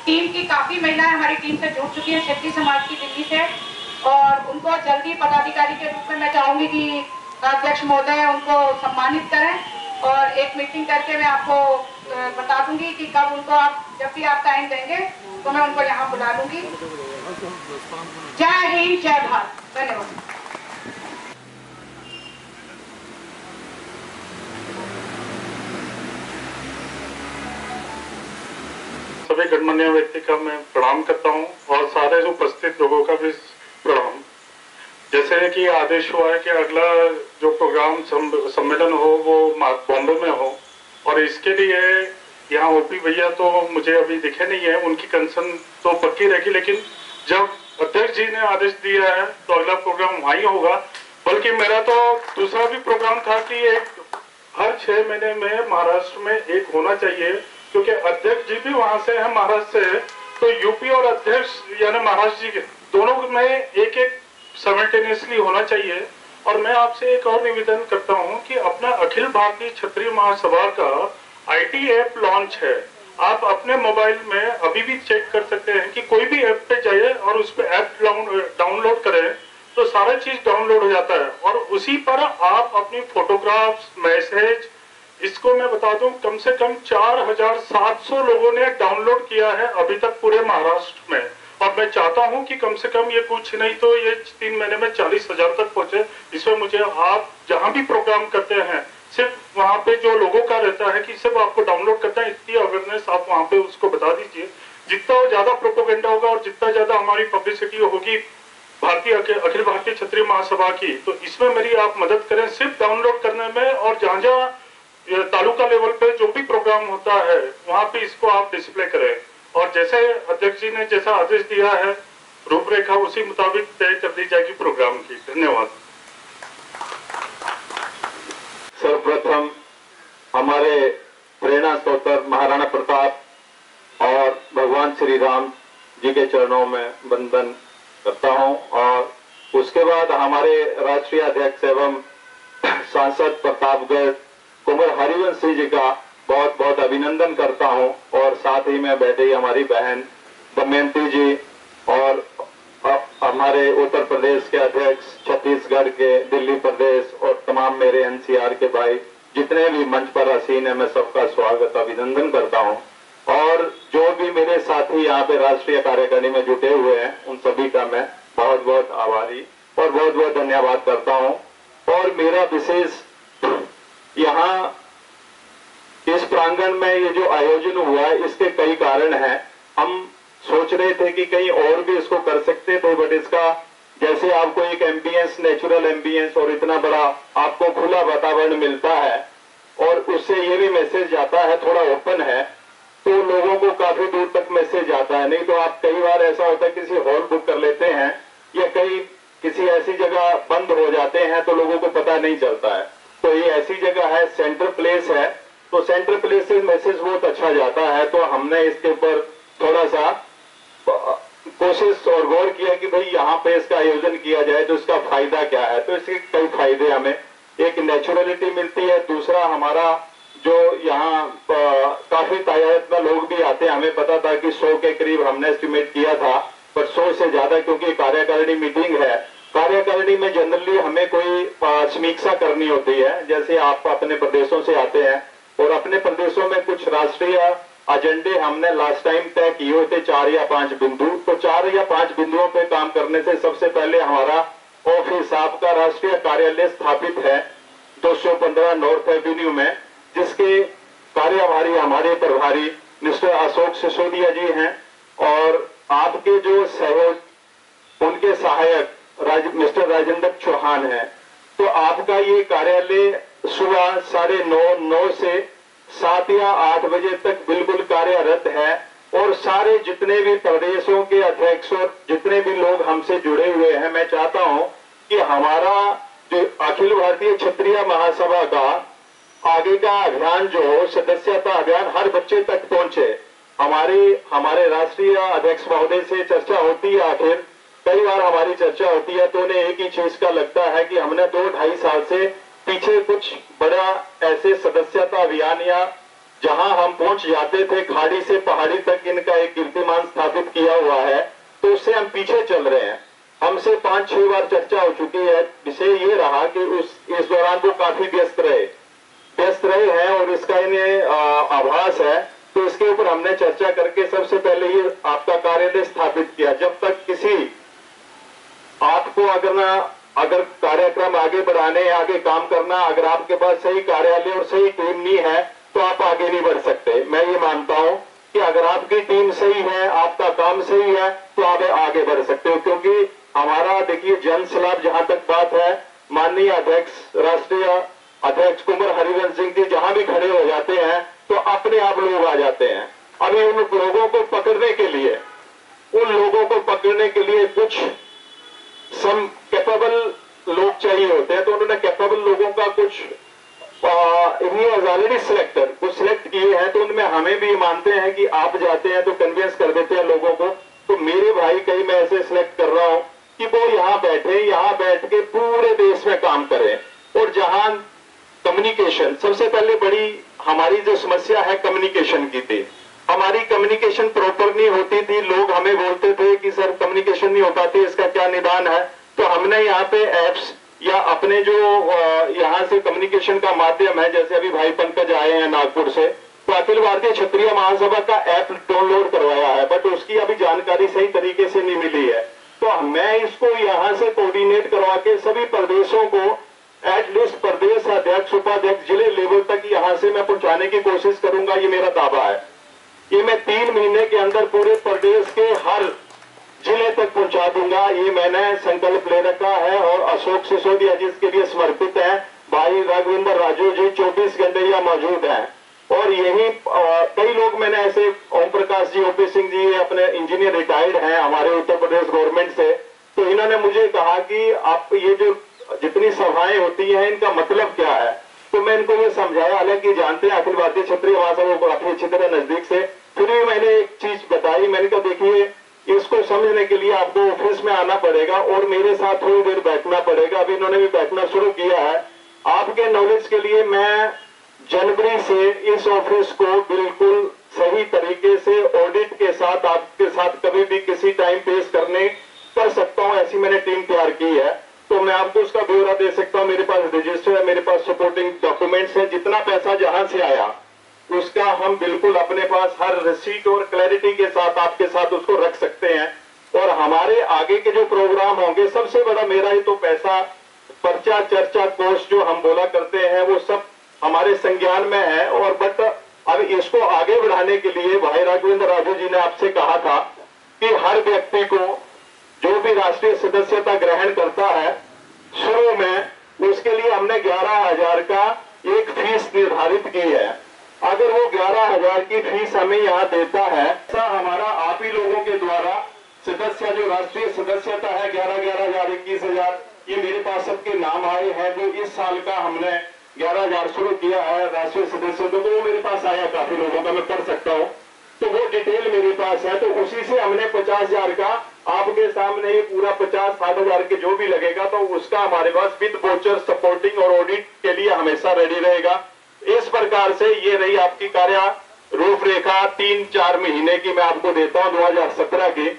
Team की काफी महिलाएं हमारी टीम से जुड़ चुकी हैं क्षत्रिय समाज की दिल्ली से, और उनको जल्दी पदाधिकारी के रूप में मैं चाहूंगी कि अध्यक्ष महोदय उनको सम्मानित करें और एक मीटिंग करके मैं आपको बता दूंगी कि कब उनको आप जब भी आप टाइम देंगे तो मैं उनको यहाँ बुला लूंगी। जय हिंद, जय भारत, धन्यवाद। सभी गणमान्य व्यक्ति का मैं प्रणाम करता हूं और सारे उपस्थित लोगों का भी प्रणाम। जैसे कि आदेश हुआ है कि अगला जो प्रोग्राम सम्मेलन हो वो बॉम्बे में हो, और इसके लिए यहाँ ओपी भैया तो मुझे अभी दिखे नहीं है, उनकी कंसर्न तो पक्की रहेगी, लेकिन जब अध्यक्ष जी ने आदेश दिया है तो अगला प्रोग्राम वहीं होगा। बल्कि मेरा तो दूसरा भी प्रोग्राम था कि एक हर 6 महीने में महाराष्ट्र में एक होना चाहिए, क्योंकि अध्यक्ष जी भी वहां से हैं, महाराष्ट्र से, तो यूपी और अध्यक्ष यानी महाराष्ट्र जी के दोनों में एक एक साइमल्टेनियसली होना चाहिए। और मैं आपसे एक और निवेदन करता हूं कि अपना अखिल भारतीय क्षत्रिय महासभा का आईटी ऐप लॉन्च है। आप अपने मोबाइल में अभी भी चेक कर सकते हैं कि कोई भी ऐप पे जाइए और उस पर ऐप डाउनलोड करें तो सारा चीज डाउनलोड हो जाता है, और उसी पर आप अपनी फोटोग्राफ्स, मैसेज, इसको मैं बता दूं कम से कम 4700 लोगों ने डाउनलोड किया है अभी तक पूरे महाराष्ट्र में। और मैं चाहता हूं कि कम से कम ये कुछ नहीं तो ये 3 महीने में 40,000 तक पहुंचे। इसमें मुझे आप जहां भी प्रोग्राम करते हैं सिर्फ वहां पे जो लोगों का रहता है कि सिर्फ आपको डाउनलोड करना है, इतनी अवेयरनेस आप वहां पे उसको बता दीजिए। जितना ज्यादा प्रोपेगेंडा होगा और जितना ज्यादा हमारी पब्लिसिटी होगी अखिल भारतीय क्षत्रिय महासभा की, तो इसमें मेरी आप मदद करें सिर्फ डाउनलोड करने में। और जहां जहां तालुका लेवल पे जो भी प्रोग्राम होता है वहां पे इसको आप डिस्प्ले करें, और जैसे अध्यक्ष जी ने जैसा आदेश दिया है रूपरेखा उसी मुताबिक तय कर दी जाएगी प्रोग्राम की। धन्यवाद। सर्वप्रथम हमारे प्रेरणा स्रोत महाराणा प्रताप और भगवान श्री राम जी के चरणों में वंदन करता हूं, और उसके बाद हमारे राष्ट्रीय अध्यक्ष एवं सांसद प्रतापगढ़ कुंवर हरिवंश सिंह जी का बहुत बहुत अभिनंदन करता हूं, और साथ ही में बैठे हमारी बहन दमयंती जी और हमारे उत्तर प्रदेश के अध्यक्ष, छत्तीसगढ़ के, दिल्ली प्रदेश और तमाम मेरे एनसीआर के भाई जितने भी मंच पर आसीन है, मैं सबका स्वागत अभिनंदन करता हूं। और जो भी मेरे साथी यहाँ पे राष्ट्रीय कार्यकारिणी में जुटे हुए हैं उन सभी का मैं बहुत बहुत आभारी और बहुत बहुत धन्यवाद करता हूं। और मेरा विशेष यहाँ इस प्रांगण में ये जो आयोजन हुआ है इसके कई कारण हैं। हम सोच रहे थे कि कहीं और भी इसको कर सकते थे, बट इसका जैसे आपको एक एम्बियंस, नेचुरल एम्बियंस और इतना बड़ा आपको खुला वातावरण मिलता है, और उससे ये भी मैसेज जाता है थोड़ा ओपन है, तो लोगों को काफी दूर तक मैसेज आता है। नहीं तो आप कई बार ऐसा होता है किसी हॉल बुक कर लेते हैं या कहीं किसी ऐसी जगह बंद हो जाते हैं तो लोगों को पता नहीं चलता है। तो ये ऐसी जगह है, सेंटर प्लेस है, तो सेंटर प्लेस से मैसेज बहुत अच्छा जाता है। तो हमने इसके ऊपर थोड़ा सा कोशिश और गौर किया कि भाई यहाँ पे इसका आयोजन किया जाए तो इसका फायदा क्या है। तो इसके कई फायदे हमें, एक नेचुरलिटी मिलती है, दूसरा हमारा जो यहाँ काफी तादाद में लोग भी आते हैं। हमें पता था कि 100 के करीब हमने एस्टिमेट किया था, पर 100 से ज्यादा, क्योंकि कार्यकारिणी मीटिंग है। कार्यकारिणी में जनरली हमें कोई समीक्षा करनी होती है, जैसे आप अपने प्रदेशों से आते हैं और अपने प्रदेशों में कुछ राष्ट्रीय एजेंडे हमने लास्ट टाइम तय किए हुए थे 4 या 5 बिंदु। तो 4 या 5 बिंदुओं पे काम करने से सबसे पहले हमारा ऑफिस, आपका राष्ट्रीय कार्यालय स्थापित है 215 नॉर्थ एवेन्यू में, जिसके कार्यभारी हमारे प्रभारी मिस्टर अशोक सिसोदिया जी हैं, और आपके जो सहयोग उनके सहायक मिस्टर राजेंद्र चौहान है। तो आपका ये कार्यालय सुबह 9:30 से 7 या 8 बजे तक बिल्कुल कार्यरत है, और सारे जितने भी प्रदेशों के अध्यक्ष और जितने भी लोग हमसे जुड़े हुए हैं, मैं चाहता हूं कि हमारा जो अखिल भारतीय क्षत्रिय महासभा का आगे का अभियान जो हो, सदस्यता अभियान, हर बच्चे तक पहुंचे। हमारे राष्ट्रीय अध्यक्ष महोदय से चर्चा होती है, आखिर कई बार हमारी चर्चा होती है तो उन्हें एक ही चीज का लगता है कि हमने 2-2.5 साल से पीछे कुछ बड़ा ऐसे सदस्यता अभियान या जहां हम पहुंच जाते थे खाड़ी से पहाड़ी तक, इनका एक कीर्तिमान पीछे चल रहे हैं। हमसे 5-6 बार चर्चा हो चुकी है। विषय ये रहा कि इस दौरान वो काफी व्यस्त रहे हैं और इसका इन्हें आभास है। तो इसके ऊपर हमने चर्चा करके सबसे पहले ये आपका कार्यालय स्थापित किया। जब तक किसी आपको अगर कार्यक्रम आगे बढ़ाने, आगे काम करना, अगर आपके पास सही कार्यालय और सही टीम नहीं है तो आप आगे नहीं बढ़ सकते। मैं ये मानता हूं कि अगर आपकी टीम सही है, आपका काम सही है, तो आप आगे बढ़ सकते हो। क्योंकि हमारा देखिए जन सलाह जहां तक बात है, माननीय अध्यक्ष, राष्ट्रीय अध्यक्ष कुंवर हरिवंश सिंह जी जहां भी खड़े हो जाते हैं तो अपने आप लोग आ जाते हैं। अभी उन लोगों को पकड़ने के लिए कुछ सम कैपेबल लोग चाहिए होते हैं। तो उन्होंने कैपेबल लोगों का कुछ ऑलरेडी सिलेक्ट किए हैं। तो उनमें हमें भी मानते हैं कि आप जाते हैं तो कन्विंस कर देते हैं लोगों को। तो मेरे भाई कई मैं ऐसे सिलेक्ट कर रहा हूं कि वो यहां बैठ के पूरे देश में काम करें। और जहां कम्युनिकेशन सबसे पहले बड़ी हमारी जो समस्या है कम्युनिकेशन की थी, हमारी कम्युनिकेशन प्रॉपर नहीं होती थी। लोग हमें बोलते थे कि सर कम्युनिकेशन नहीं हो पाती, इसका क्या निदान है। तो हमने यहाँ पे एप्स या अपने जो यहाँ से कम्युनिकेशन का माध्यम है, जैसे अभी भाई पंकज आए हैं नागपुर से, तो अखिल भारतीय क्षत्रिय महासभा का ऐप डाउनलोड करवाया है, बट उसकी अभी जानकारी सही तरीके से नहीं मिली है। तो मैं इसको यहाँ से कोऑर्डिनेट करवा के सभी प्रदेशों को एटलीस्ट प्रदेश अध्यक्ष, उपाध्यक्ष, जिले लेवल तक यहाँ से मैं पहुंचाने की कोशिश करूंगा। ये मेरा दावा है। ये मैं 3 महीने के अंदर पूरे प्रदेश के हर जिले तक पहुंचा दूंगा। ये मैंने संकल्प ले रखा है। और अशोक सिसोदिया जिसके लिए समर्पित है, भाई राघवेंद्र राजू जी 24 घंटे यहाँ मौजूद हैं। और यही कई लोग मैंने ऐसे, ओम प्रकाश जी, ओपी सिंह जी अपने इंजीनियर रिटायर्ड हैं हमारे उत्तर प्रदेश गवर्नमेंट से। तो इन्होंने मुझे कहा कि आप ये जो जितनी सभाएं होती हैं इनका मतलब क्या है। तो मैं इनको ये समझाया, हालांकि जानते हैं अखिल भारतीय क्षत्रिय महासभा को काफी अच्छी तरह नजदीक से, फिर भी मैंने एक चीज बताई। मैंने कहा देखिए इसको समझने के लिए आपको ऑफिस में आना पड़ेगा और मेरे साथ थोड़ी देर बैठना पड़ेगा। अभी इन्होंने भी बैठना शुरू किया है। आपके नॉलेज के लिए मैं जनवरी से इस ऑफिस को बिल्कुल सही तरीके से ऑडिट के साथ आपके साथ कभी भी किसी टाइम पेश कर सकता हूं, ऐसी मैंने टीम तैयार की है। तो मैं आपको उसका ब्यौरा दे सकता हूं। मेरे पास रजिस्टर है, मेरे पास सपोर्टिंग डॉक्यूमेंट्स है। जितना पैसा जहां से आया उसका हम बिल्कुल अपने पास हर रिसीट और क्लैरिटी के साथ आपके साथ उसको रख सकते हैं। और हमारे आगे के जो प्रोग्राम होंगे, सबसे बड़ा मेरा ही तो पैसा, पर्चा, चर्चा, कोर्स जो हम बोला करते हैं, वो सब हमारे संज्ञान में है। और बट अब इसको आगे बढ़ाने के लिए भाई राघवेंद्र राजू जी ने आपसे कहा था कि हर व्यक्ति को जो भी राष्ट्रीय सदस्यता ग्रहण करता है, शुरू में उसके लिए हमने 11,000 का एक फीस निर्धारित की है। अगर वो 11,000 की फीस हमें यहाँ देता है, ऐसा हमारा आप ही लोगों के द्वारा सदस्य जो राष्ट्रीय सदस्यता है 11,000, 21,000, ये मेरे पास सबके नाम आए हैं। जो इस साल का हमने 11,000 शुरू किया है राष्ट्रीय सदस्यता, तो वो मेरे पास आया काफी लोगों का, मैं कर सकता हूँ। तो वो डिटेल मेरे पास है। तो उसी से हमने 50,000 का आपके सामने ये पूरा 50-60,000 के जो भी लगेगा, तो उसका हमारे पास विद वोचर सपोर्टिंग और ऑडिट के लिए हमेशा रेडी रहेगा। इस प्रकार से ये रही आपकी कार्य रूपरेखा 3-4 महीने की मैं आपको देता हूं 2017 की।